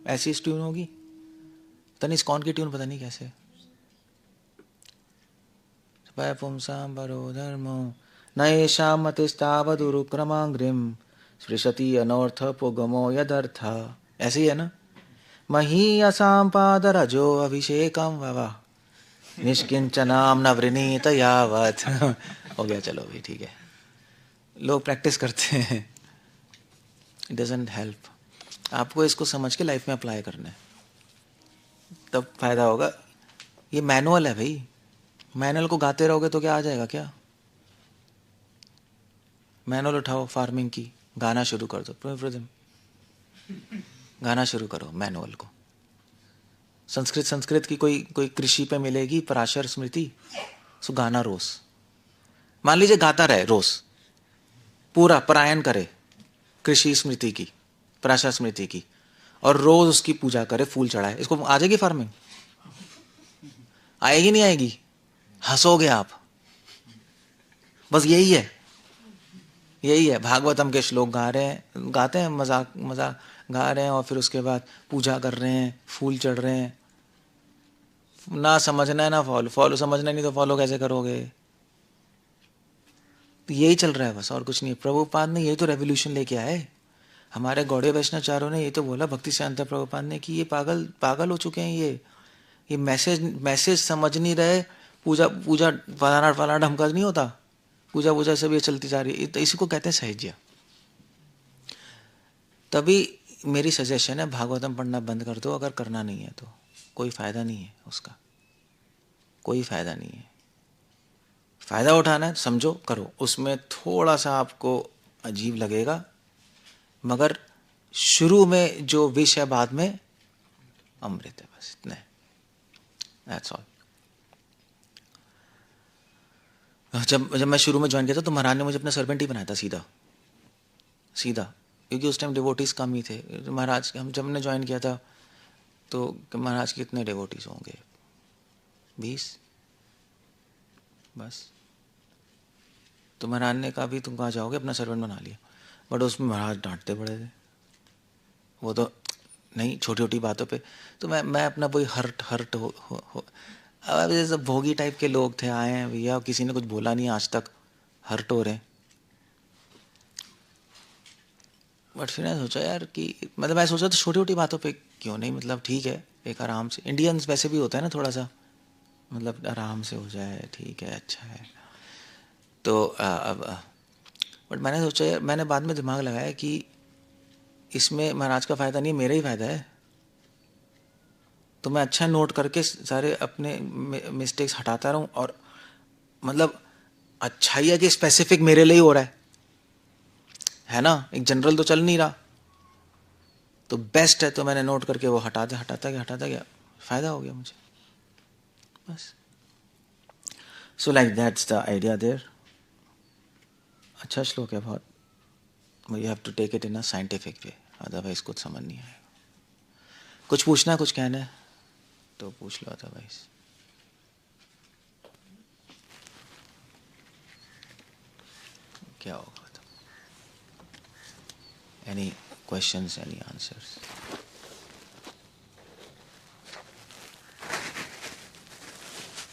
ऐसी ट्यून होगी। पता नहीं इस्कॉन की ट्यून पता नहीं कैसे। पुंसां परो धर्मो न एषां मतिस्तावदुरुक्रमांग्रिम स्पृशति अनर्थोपगमो यदर्थ, ऐसे ही है ना। महीयसां पादरजो अभिषेकं ववा निष्किंचनाम न वृणीत यावत् हो गया, चलो भी ठीक है। लोग प्रैक्टिस करते हैं, इट डजंट हेल्प। आपको इसको समझ के लाइफ में अप्लाई करना है, तब फायदा होगा। ये मैनुअल है भाई, मैनुअल को गाते रहोगे तो क्या आ जाएगा क्या। मैनुअल उठाओ फार्मिंग की, गाना शुरू कर दो, गाना शुरू करो मैनुअल को। संस्कृत की कोई कृषि पे मिलेगी पराशर स्मृति, सो गाना रोज, मान लीजिए गाता रहे रोज, पूरा पारायण करे कृषि स्मृति की, पराशर स्मृति की, और रोज उसकी पूजा करे, फूल चढ़ाए। इसको आ जाएगी फार्मिंग, आएगी नहीं आएगी, हंसोगे आप। बस यही है भागवतम के श्लोक गा रहे हैं, गाते हैं, मजाक गा रहे हैं, और फिर उसके बाद पूजा कर रहे हैं, फूल चढ़ रहे हैं। ना समझना है ना फॉलो समझना नहीं तो फॉलो कैसे करोगे। तो यही चल रहा है बस, और कुछ नहीं। प्रभुपाद ने यही तो रेवोल्यूशन लेके आए। हमारे गौड़े वैष्णवाचार्यों ने ये तो बोला, भक्ति सिद्धांत प्रभुपाद ने, कि ये पागल हो चुके हैं, ये मैसेज समझ नहीं रहे। पूजा पूजा फलाना ढमका नहीं होता, पूजा सब ये चलती जा रही है, तो इसी को कहते हैं सहज्य। तभी मेरी सजेशन है भागवतम पढ़ना बंद कर दो, अगर करना नहीं है तो। कोई फायदा नहीं है उसका, कोई फायदा नहीं है। फायदा उठाना है समझो, करो। उसमें थोड़ा सा आपको अजीब लगेगा, मगर शुरू में जो विष है बाद में अमृत है, बस इतना है, दैट्स ऑल। जब मैं शुरू में ज्वाइन किया था तो महाराज ने मुझे अपना सर्वेंट ही बनाया था, सीधा, क्योंकि उस टाइम डिवोटीज कम ही थे। महाराज हम जब हमने ज्वाइन किया था तो महाराज कितने डिवोटीज होंगे, 20 बस। तो महाराज ने कहा भी तुम कहाँ जाओगे, अपना सर्वेंट बना लिया। बट उसमें महाराज डांटते पड़े थे, वो तो नहीं, छोटी छोटी बातों पे तो मैं अपना वही हर्ट हर्ट हो अब जैसे भोगी टाइप के लोग थे, आए हैं भैया, किसी ने कुछ बोला नहीं आज तक, हर्ट हो रहे हैं। बट फिर मैंने सोचा यार कि मतलब मैं सोचा तो छोटी छोटी बातों पे क्यों नहीं, मतलब ठीक है, एक आराम से, इंडियंस वैसे भी होता है ना थोड़ा सा, मतलब आराम से हो जाए, ठीक है, अच्छा है। तो अब बट मैंने सोचा यार, मैंने बाद में दिमाग लगाया कि इसमें महाराज का फ़ायदा नहीं है, मेरा ही फ़ायदा है। तो मैं अच्छा नोट करके सारे अपने मिस्टेक्स हटाता रहूं, और मतलब अच्छा ही है कि स्पेसिफिक मेरे लिए ही हो रहा है ना, एक जनरल तो चल नहीं रहा, तो बेस्ट है। तो मैंने नोट करके वो हटाता गया, फ़ायदा हो गया मुझे, बस। So like that's the idea there. अच्छा श्लोक है बहुत, you have to take it in a scientific way, otherwise कुछ समझ नहीं आएगा। कुछ पूछना है, कुछ कहना है तो पूछ लो, अदरवाइज क्या होगा। तो एनी क्वेश्चंस, एनी आंसर्स?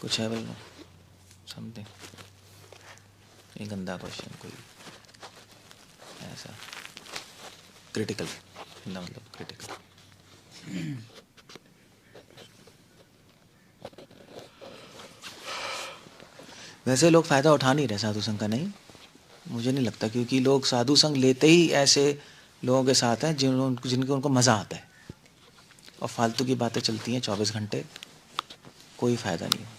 कुछ है बोलो, समथिंग, ये गंदा क्वेश्चन कोई ऐसा क्रिटिकल, ना मतलब क्रिटिकल। वैसे लोग फ़ायदा उठा नहीं रहे साधु संघ का, नहीं मुझे नहीं लगता, क्योंकि लोग साधु संघ लेते ही ऐसे लोगों के साथ हैं जिनको उनको मज़ा आता है, और फालतू की बातें चलती हैं 24 घंटे, कोई फ़ायदा नहीं होता।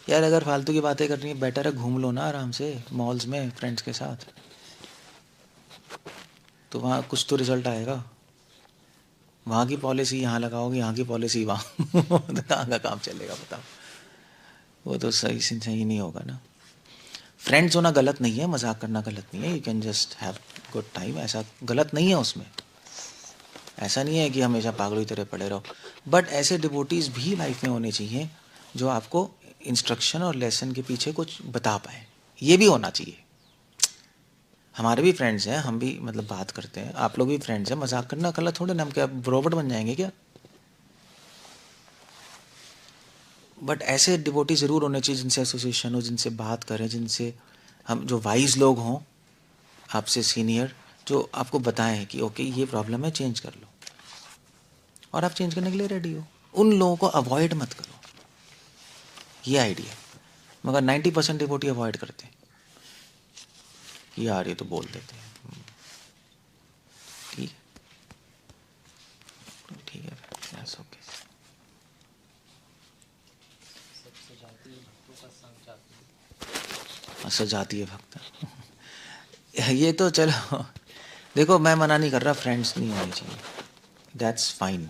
यार अगर फालतू की बातें करनी है, बेटर है घूम लो ना आराम से मॉल्स में फ्रेंड्स के साथ, तो वहाँ कुछ तो रिजल्ट आएगा। वहाँ की पॉलिसी यहाँ लगाओगे, यहाँ की पॉलिसी वहाँ तो कहाँ का काम चलेगा बताओ, वो तो सही नहीं होगा ना। फ्रेंड्स होना गलत नहीं है, मजाक करना गलत नहीं है, you can just have good time, ऐसा गलत नहीं है उसमें, ऐसा नहीं है कि हमेशा पागलों की तरह पड़े रहो। बट ऐसे डिवोटीज़ भी लाइफ में होने चाहिए जो आपको इंस्ट्रक्शन और लेसन के पीछे कुछ बता पाए, ये भी होना चाहिए। हमारे भी फ्रेंड्स हैं, हम भी मतलब बात करते हैं, आप लोग भी फ्रेंड्स हैं, मजाक करना गलत थोड़े ना, हम क्या रोबोट बन जाएंगे क्या? बट ऐसे डिवोटी ज़रूर होने चाहिए जिनसे एसोसिएशन हो, जिनसे बात करें, जिनसे हम, जो वाइज लोग हों आपसे सीनियर, जो आपको बताएं कि ओके ये प्रॉब्लम है, चेंज कर लो, और आप चेंज करने के लिए रेडी हो। उन लोगों को अवॉइड मत करो, ये आइडिया। मगर 90% डिवोटी अवॉइड करते हैं कि यार ये तो बोल देते हैं, ठीक है, ठीक है, यस, ओके। सजाती है भक्त ये तो चलो देखो, मैं मना नहीं कर रहा, फ्रेंड्स नहीं होनी चाहिए, दैट्स फाइन।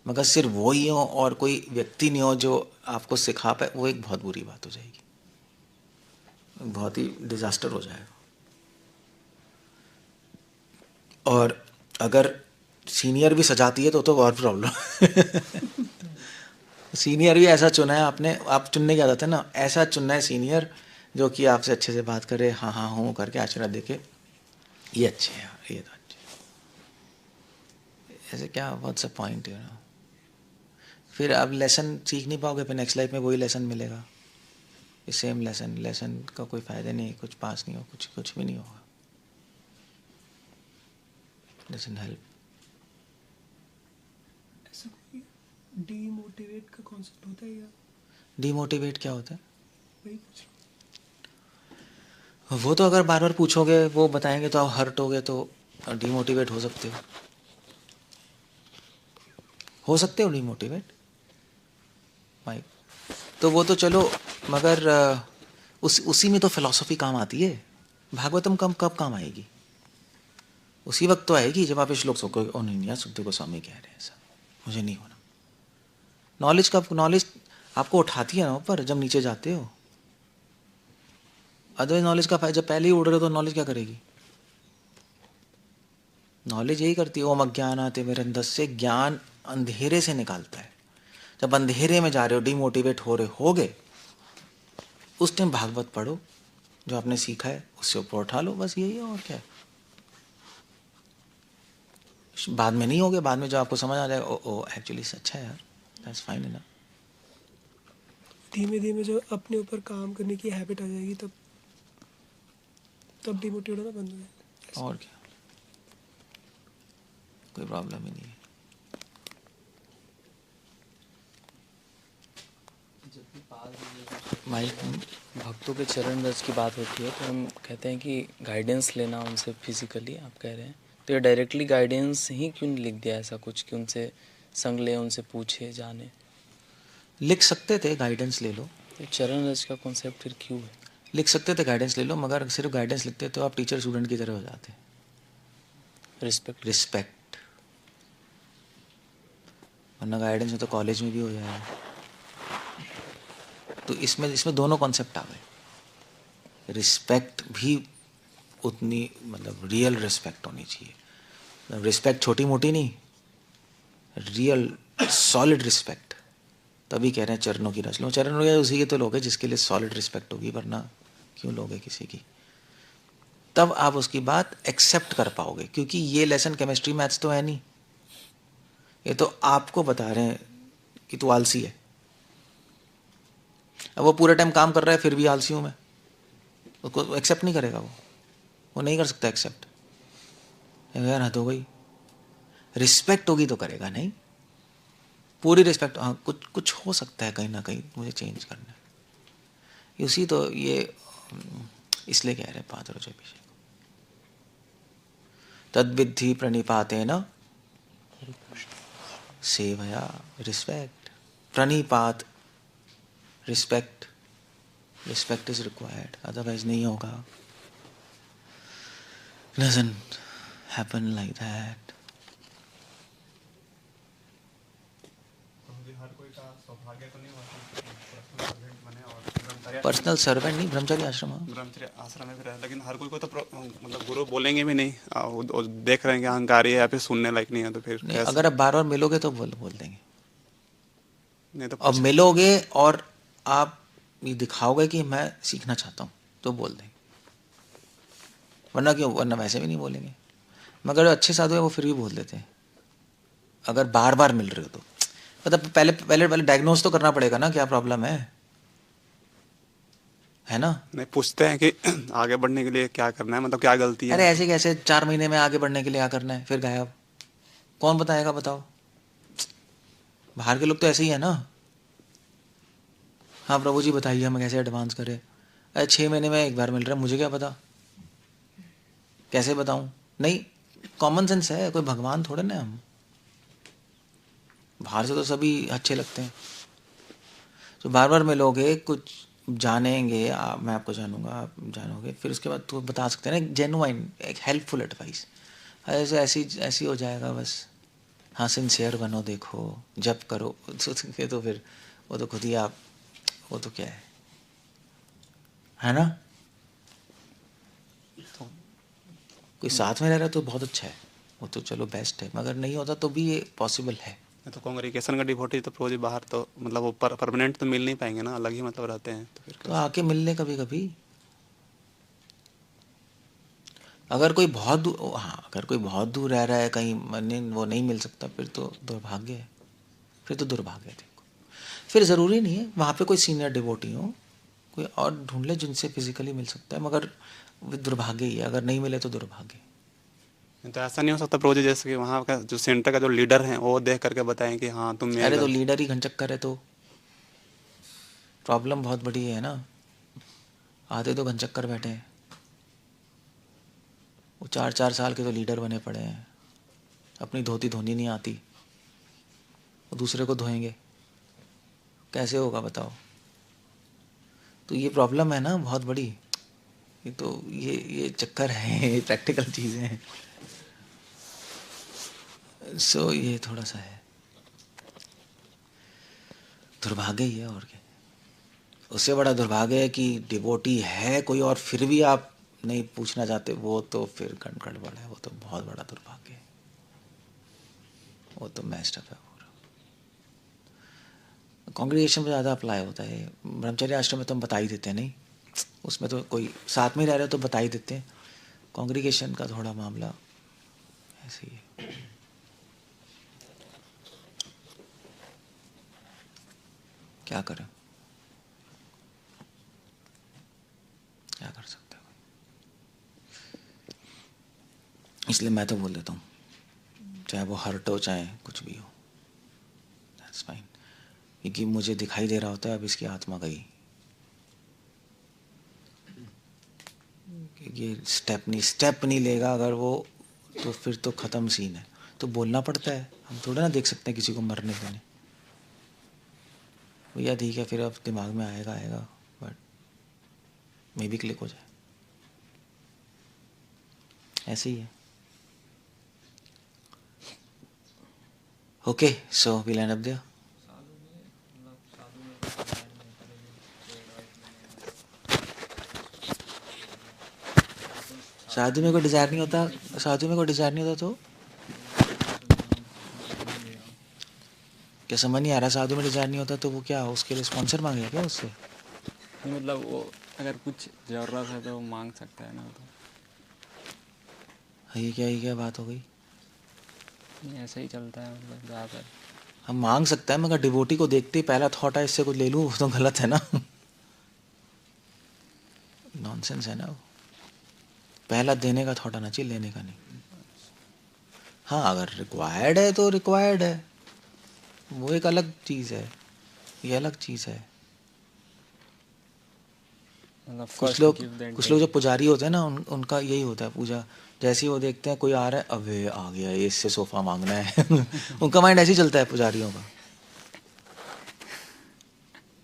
मगर सिर्फ वो ही हो और कोई व्यक्ति नहीं हो जो आपको सिखा पाए, वो एक बहुत बुरी बात हो जाएगी, बहुत ही डिजास्टर हो जाएगा। और अगर सीनियर भी सजाती है तो और प्रॉब्लम सीनियर भी ऐसा चुना है आपने, आप चुनने क्या जाते हैं ना, ऐसा चुनना है सीनियर जो कि आपसे अच्छे से बात करे, हाँ हाँ हूँ करके आशीर्वाद देके, ये अच्छे हैं यार, ये तो अच्छे, ऐसे क्या, what's a point, you know. फिर आप लेसन सीख नहीं पाओगे, फिर नेक्स्ट लाइफ में वही लेसन मिलेगा, सेम लेसन, लेसन का कोई फ़ायदा नहीं, कुछ पास नहीं हो, कुछ कुछ भी नहीं होगा, डजंट हेल्प। ऐसा कोई डीमोटिवेट का कॉन्सेप्ट होता है या? डीमोटिवेट क्या होता है? वही पूछ वो तो अगर बार बार पूछोगे वो बताएंगे तो आप हर्ट होगे, तो डीमोटिवेट हो सकते हो डीमोटिवेट भाई, तो वो तो चलो, मगर उसी में तो फिलॉसफी काम आती है। भागवतम कब काम आएगी? उसी वक्त तो आएगी जब आप इस श्लोक सोचोगे, ओ नहीं यार सुखदेव गोस्वामी कह रहे हैं ऐसा, मुझे नहीं होना। नॉलेज आपको उठाती है ना ऊपर जब नीचे जाते हो, अदरवाइज नॉलेज का जब पहले ही उड़ रहे हो तो नॉलेज क्या करेगी? नॉलेज यही करती है, ओम अज्ञानाते मिरंधस्य, ज्ञान अंधेरे से निकालता है। जब अंधेरे में जा रहे हो, डिमोटिवेट हो रहे होगे, उस टाइम भागवत पढ़ो, जो आपने सीखा है उससे ऊपर उठा लो, बस यही है, और क्या है। बाद में नहीं होगे, बाद में जो आपको समझ आ जाएगा, ओ एक्चुअली अच्छा है यार, दैट्स फाइन इनफ। धीमे धीमे जो अपने ऊपर काम करने की हैबिट आ जाएगी, तब तब डिमोटिवेट होना बंद हो जाएगा। और क्या, कोई प्रॉब्लम ही नहीं है। भाई, भक्तों के चरण रज की बात होती है तो हम कहते हैं कि गाइडेंस लेना उनसे फिजिकली, आप कह रहे हैं, तो ये डायरेक्टली गाइडेंस ही क्यों नहीं लिख दिया ऐसा कुछ कि उनसे संग ले, उनसे पूछे, जाने? लिख सकते थे गाइडेंस ले लो, तो चरण रज का कॉन्सेप्ट फिर क्यों है? लिख सकते थे गाइडेंस ले लो, मगर सिर्फ गाइडेंस लिखते तो आप टीचर स्टूडेंट की तरह हो जाते। रिस्पेक्ट। रिस्पेक्ट, वरना गाइडेंस में तो कॉलेज में भी हो जाएगा। तो इसमें इसमें दोनों कॉन्सेप्ट आ गए। रिस्पेक्ट भी उतनी, मतलब रियल रिस्पेक्ट होनी चाहिए, रिस्पेक्ट छोटी मोटी नहीं, रियल सॉलिड रिस्पेक्ट। तभी कह रहे हैं चरणों की रज लो। चरण हो गया उसी के तो लोग हैं जिसके लिए सॉलिड रिस्पेक्ट होगी, वरना क्यों लोगे किसी की। तब आप उसकी बात एक्सेप्ट कर पाओगे, क्योंकि ये लेसन केमिस्ट्री मैथ्स तो है नहीं, ये तो आपको बता रहे हैं कि तू आलसी है। अब वो पूरे टाइम काम कर रहा है फिर भी आलसी हूं मैं, उसको एक्सेप्ट नहीं करेगा, वो नहीं कर सकता एक्सेप्ट। यार हद हो गई। रिस्पेक्ट होगी तो करेगा, नहीं पूरी रिस्पेक्ट, हाँ कुछ कुछ हो सकता है कहीं ना कहीं मुझे चेंज करना है, उसी तो ये इसलिए कह रहे हैं पादरोज अभिषेक तद्विद्धि प्रणिपातेन सेवया। रिस्पेक्ट, प्रणिपात, respect, respect is required, otherwise नहीं होगा। Doesn't happen like that. Personal servant नहीं, ब्रह्मचारी आश्रम। ब्रह्मचर्य आश्रम में भी रहे, लेकिन हर कोई को तो मतलब गुरु बोलेंगे भी नहीं। वो देख रहे हैं कि अहंकारी है या फिर सुनने लायक नहीं है, तो फिर नहीं, कैसे? अगर आप बार बार मिलोगे तो बोल देंगे। नहीं तो अब मिलोगे और आप ये दिखाओगे कि मैं सीखना चाहता हूँ तो बोल देंगे, वरना क्यों, वरना वैसे भी नहीं बोलेंगे। मगर अच्छे साधु है वो फिर भी बोल देते हैं, अगर बार बार मिल रहे हो तो। मतलब पहले पहले पहले डायग्नोज तो करना पड़ेगा ना क्या प्रॉब्लम है ना। नहीं पूछते हैं कि आगे बढ़ने के लिए क्या करना है, मतलब क्या गलती है। अरे ऐसे कैसे 4 महीने में आगे बढ़ने के लिए क्या करना है, फिर गायब, कौन बताएगा बताओ। बाहर के लोग तो ऐसे ही है ना, हाँ प्रभु जी बताइए हम कैसे एडवांस करें। अरे 6 महीने में एक बार मिल रहा है, मुझे क्या पता, कैसे बताऊं। नहीं, कॉमन सेंस है, कोई भगवान थोड़े ना हम। बाहर से तो सभी अच्छे लगते हैं, तो बार बार मिलोगे, कुछ जानेंगे, मैं आपको जानूंगा, आप जानोगे, फिर उसके बाद तो बता सकते हैं ना, जेन्युइन एक हेल्पफुल एडवाइस। ऐसे ऐसी हो जाएगा बस, हाँ सिंसियर बनो, देखो जब करो, तो फिर वो तो खुद ही आप, वो तो क्या है ना। तो कोई साथ में रह रहा है तो बहुत अच्छा है, वो तो चलो बेस्ट है, मगर नहीं होता तो भी ये पॉसिबल है। तो कांग्रेगेशन का डिवोटी तो प्रोजी बाहर तो मतलब वो परमानेंट तो मिल नहीं पाएंगे ना, अलग ही मतलब रहते हैं, तो फिर तो आके मिलने कभी कभी, अगर कोई बहुत दूर, हाँ अगर कोई बहुत दूर रह रहा है कहीं, वो नहीं मिल सकता, फिर तो दुर्भाग्य है, फिर तो दुर्भाग्य है। देखो फिर ज़रूरी नहीं है वहाँ पे कोई सीनियर डिवोटी हो, कोई और ढूंढ ले जिनसे फिजिकली मिल सकता है, मगर वो दुर्भाग्य ही है, अगर नहीं मिले तो दुर्भाग्य। तो ऐसा नहीं हो सकता प्रोजी जैसे कि वहाँ का जो सेंटर का जो लीडर है वो देख करके बताएं कि हाँ तुम अरे तो लीडर ही घनचक्कर है तो प्रॉब्लम बहुत बड़ी है ना। आधे तो घनचक्कर बैठे हैं, वो 4-4 साल के तो लीडर बने पड़े हैं, अपनी धोती धोनी नहीं आती, वो दूसरे को धोएंगे, कैसे होगा बताओ। तो ये प्रॉब्लम है ना बहुत बड़ी, ये तो ये चक्कर है, ये प्रैक्टिकल चीज़ें हैं। सो ये थोड़ा सा है, दुर्भाग्य ही है और क्या। उससे बड़ा दुर्भाग्य है कि डिवोटी है कोई और फिर भी आप नहीं पूछना चाहते, वो तो फिर गड़बड़ है, वो तो बहुत बड़ा दुर्भाग्य है, वो तो मैस्ड अप है पूरा। कांग्रेगेशन में ज़्यादा अप्लाई होता है, ब्रह्मचर्य आश्रम में तो हम बता ही देते हैं, नहीं उसमें तो कोई साथ में रह रहे हो तो बता ही देते हैं, कांग्रेगेशन का थोड़ा मामला ऐसे ही है। क्या करें, क्या कर सकते हैं। इसलिए मैं तो बोल देता हूँ, चाहे वो हर्ट हो चाहे कुछ भी हो, दैट्स फाइन, क्योंकि मुझे दिखाई दे रहा होता है अब इसकी आत्मा गई, क्योंकि स्टेप नहीं लेगा अगर वो, तो फिर तो ख़त्म सीन है। तो बोलना पड़ता है, हम थोड़ा ना देख सकते हैं किसी को मरने देने। भैया ठीक है, फिर अब दिमाग में आएगा, बट मे भी क्लिक हो जाए, ऐसे ही है। Okay, so we land up there. शादी में कोई डिज़ायर नहीं होता, शादी में कोई डिज़ायर नहीं होता तो क्या, समझ नहीं आ रहा। साधु में डिज़ायर नहीं होता तो वो क्या, उसके लिए स्पॉन्सर मांगेगा क्या उससे? नहीं, मतलब वो अगर कुछ ज़रूरत है तो वो मांग सकता है ना, तो ये क्या बात हो गई? नहीं, ऐसा ही चलता है मतलब ज़्यादातर। हम मांग सकता है, मगर डिवोटी को देखते ही पहला थॉट है इससे कुछ ले लूँ, वो तो गलत है ना। नॉनसेंस है ना वो। पहला देने का थॉट आना चाहिए, लेने का नहीं। हाँ, अगर रिक्वायर्ड है तो रिक्वायर्ड है, वो एक अलग चीज़ है, ये अलग चीज़ है। मतलब कुछ लोग जो पुजारी होते हैं ना, उनका यही होता है पूजा, जैसे ही वो देखते हैं कोई आ रहा है, अबे आ गया ये, इससे सोफ़ा मांगना है। उनका माइंड ऐसे ही चलता है पुजारियों का,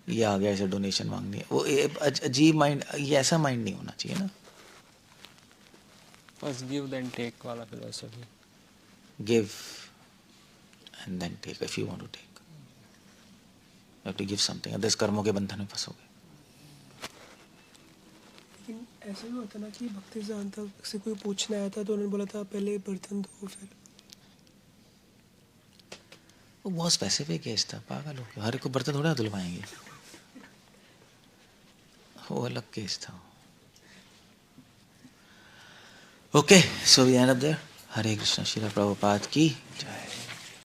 ये आ गया, इसे डोनेशन मांगनी है। वो अजीब माइंड, ये ऐसा माइंड नहीं होना चाहिए ना। फर्स्ट गिव देन टेक वाला philosophy. Give and then take, if you want to take you have to give something, others कर्मों के बंधन में फंसोगे। लेकिन ऐसा भी होता ना कि भक्ति सिद्धांत से कोई पूछने आया था तो उन्होंने बोला था पहले बर्तन दो फिर। वो बहुत स्पेसिफिक केस था, पागल हो गया, हर एक को बर्तन थोड़ा धुलवाएंगे, वो अलग केस था। Okay, so we end up there. Hare Krishna, Srila Prabhupada की जय।